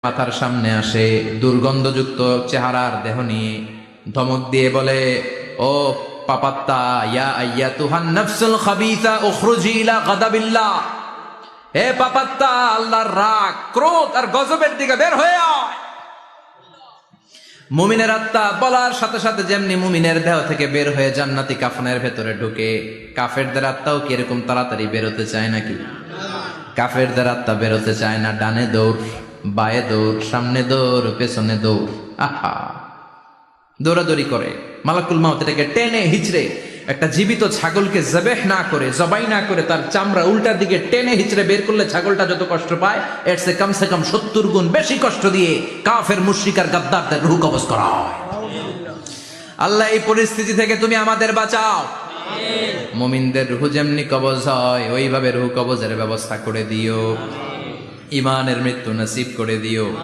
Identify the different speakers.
Speaker 1: মাথার সামনে আসে দুর্গন্ধযুক্ত চেহারার দেহ নিয়ে ধমক দিয়ে বলে, ও পাপাত্তা, ইয়া আইয়াতুহান নাফসুল খাবিসা উখরুজি ইলা গাদাবিল্লাহ। হে পাপাত্তা, আল্লাহর রাগ, ক্রোধ আর গজবের দিকে বের হয়ে আয়। মুমিনের আত্মা বলার সাথে সাথে যেমনি মুমিনের দেহ থেকে বের হয়ে জান্নাতি কাফনের ভেতরে ঢুকে, কাফেরদের আত্মাও কি এরকম তাড়াতাড়ি বেরোতে চায় নাকি? কাফেরদের আত্মা বেরোতে চায় না। ডানে দৌড়, বায়ে দৌড়, সামনে দৌড়, পেছনে দৌড়, আহা দৌড়াদৌড়ি করে। মালাকুল মাউত এটাকে টেনে হিচড়ে, একটা জীবিত ছাগলকে জবেহ না করে, জবাই না করে, তার চামড়া উল্টার দিকে টেনে হিচড়ে বের করলে ছাগলটা যত কষ্ট পায়, এর সে কমসে কম 70 গুণ বেশি কষ্ট দিয়ে কাফের মুশরিক আর গাদ্দারদের রূহ কবজ করা হয়। আল্লাহ, এই পরিস্থিতি থেকে তুমি আমাদের বাঁচাও। মুমিনদের রূহ যেমনি কবজ হয়, ওইভাবে রূহ কবজের ব্যবস্থা করে দিও, ইমানের মৃত্যু নসিব করে দিও।